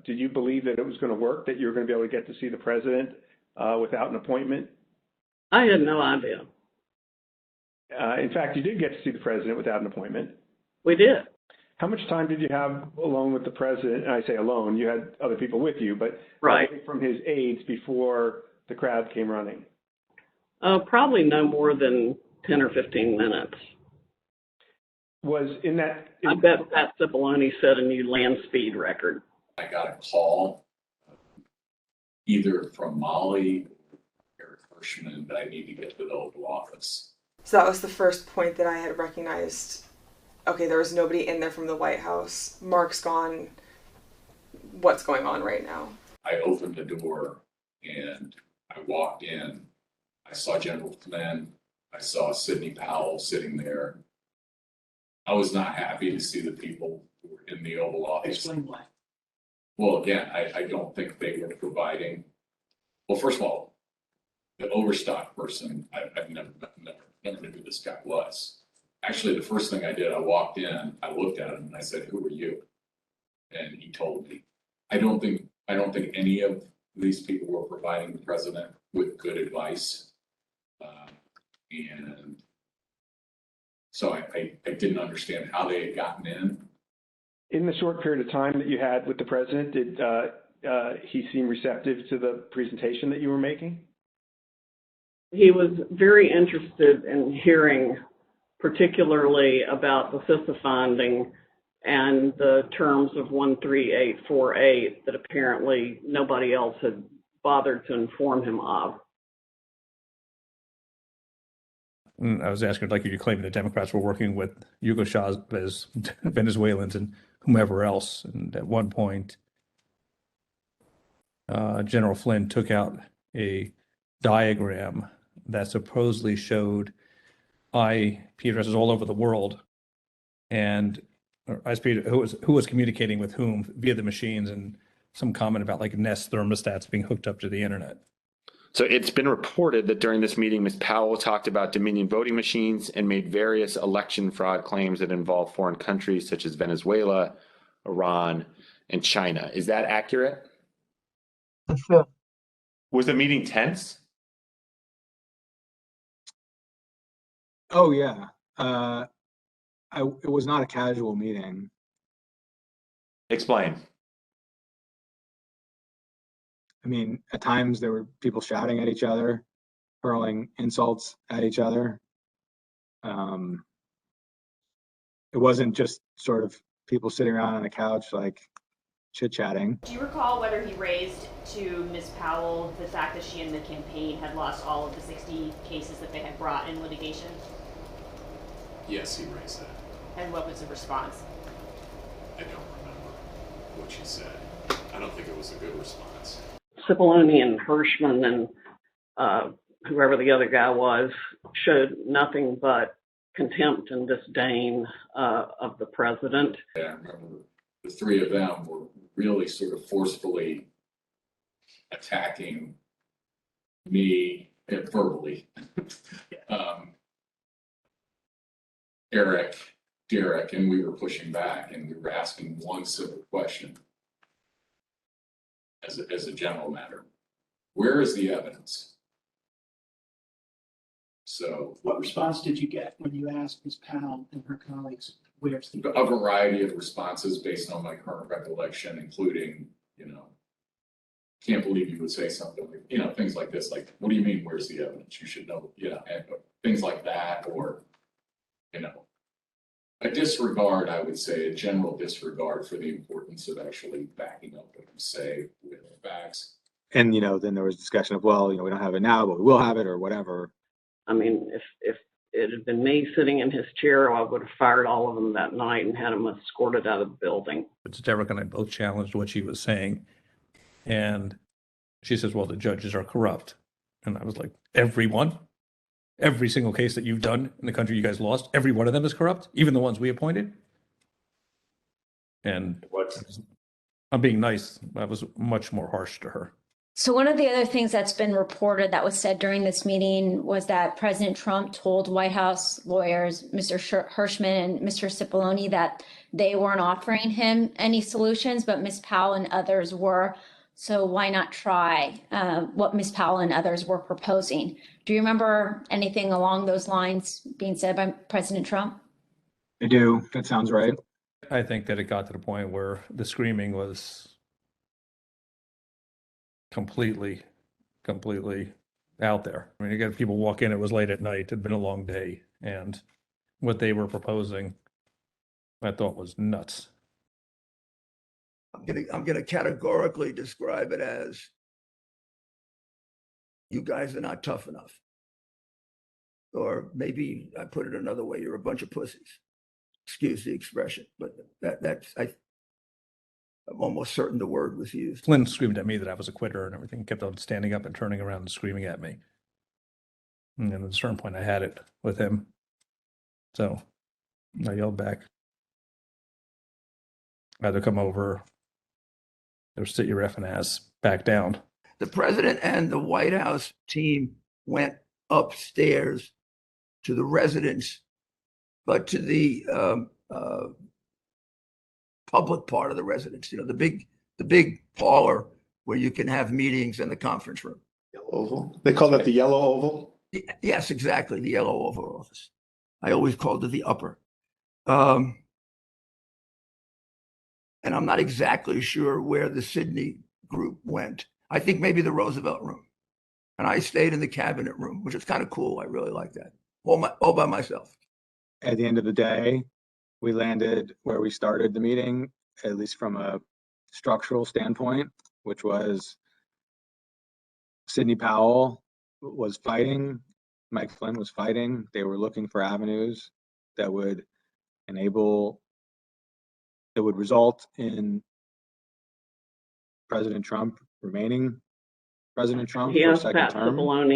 did you believe that it was going to work, that you were going to be able to get to see the president without an appointment? I had no idea. In fact, you did get to see the president without an appointment. We did. How much time did you have alone with the president? And I say alone, you had other people with you, but right from his aides before the crowd came running? Probably no more than 10 or 15 minutes. Was in that... I bet Pat Cipollone set a new land speed record. I got a call either from Molly or Hirschman that I need to get to the Oval Office. So that was the first point that I had recognized. Okay, there was nobody in there from the White House. Mark's gone. What's going on right now? I opened the door and I walked in. I saw General Flynn. I saw Sidney Powell sitting there. I was not happy to see the people who were in the Oval Office. Explain why. Well, again, I don't think they were providing. Well, first of all, the overstock person, I've never knew who this guy was. Actually, the first thing I did, I walked in, I looked at him, and I said, "Who are you?" And he told me. I don't think any of these people were providing the president with good advice, and so I didn't understand how they had gotten in. In the short period of time that you had with the president, did he seem receptive to the presentation that you were making? He was very interested in hearing particularly about the CISA finding and the terms of 13848 that apparently nobody else had bothered to inform him of. I was asking, like, you claiming the Democrats were working with Yugoslavs, Venezuelans, and whomever else. And at one point, General Flynn took out a diagram that supposedly showed IP addresses all over the world, and ISP who was communicating with whom via the machines, and some comment about like Nest thermostats being hooked up to the internet. So it's been reported that during this meeting, Ms. Powell talked about Dominion voting machines and made various election fraud claims that involve foreign countries such as Venezuela, Iran, and China. Is that accurate? That's true. Was the meeting tense? Oh yeah, it was not a casual meeting. Explain. I mean, at times there were people shouting at each other, hurling insults at each other. It wasn't just sort of people sitting around on a couch like chit-chatting. Do you recall whether he raised to Ms. Powell the fact that she and the campaign had lost all of the 60 cases that they had brought in litigation? Yes, he raised that. And what was the response? I don't remember what she said. I don't think it was a good response. Cipollone and Hirschman and whoever the other guy was showed nothing but contempt and disdain of the president. Yeah, I remember the three of them were really sort of forcefully attacking me verbally. Eric, Derek, and we were pushing back, and we were asking one simple question as a general matter. Where is the evidence? So, what response did you get when you asked Ms. Powell and her colleagues, where's the a variety of responses based on my current recollection, including, can't believe you would say something like, things like this, like, what do you mean, where's the evidence? You should know, and things like that, or, a disregard, I would say, a general disregard for the importance of actually backing up what you say with facts. And, then there was discussion of, well, we don't have it now, but we will have it or whatever. I mean, if it had been me sitting in his chair, I would have fired all of them that night and had them escorted out of the building. But Derek and I both challenged what she was saying. And she says, well, the judges are corrupt. And I was like, everyone? Every single case that you've done in the country you guys lost, every one of them is corrupt, even the ones we appointed? And I'm being nice. I was much more harsh to her. So one of the other things that's been reported that was said during this meeting was that President Trump told White House lawyers, Mr. Hirschman and Mr. Cipollone, that they weren't offering him any solutions, but Ms. Powell and others were. So why not try what Ms. Powell and others were proposing? Do you remember anything along those lines being said by President Trump? I do. That sounds right. I think that it got to the point where the screaming was completely out there. I mean, you got people walk in, it was late at night, it had been a long day, and what they were proposing, I thought was nuts. I'm gonna categorically describe it as you guys are not tough enough. Or maybe I put it another way, you're a bunch of pussies. Excuse the expression, but I'm almost certain the word was used. Flynn screamed at me that I was a quitter and everything, kept on standing up and turning around and screaming at me. And at a certain point, I had it with him. So I yelled back. Either come over or sit your effing ass back down. The president and the White House team went upstairs to the residence, but to the public part of the residence, you know, the big parlor where you can have meetings in the conference room. Oval. They call that the yellow oval? Yes, exactly. The yellow Oval Office. I always called it the upper. And I'm not exactly sure where the Sydney group went. I think maybe the Roosevelt room. And I stayed in the cabinet room, which is kind of cool. I really like that. All by myself. At the end of the day, we landed where we started the meeting, at least from a structural standpoint, which was Sidney Powell was fighting, Mike Flynn was fighting. They were looking for avenues that would result in President Trump remaining President Trump He for a asked second Pat term. Cipollone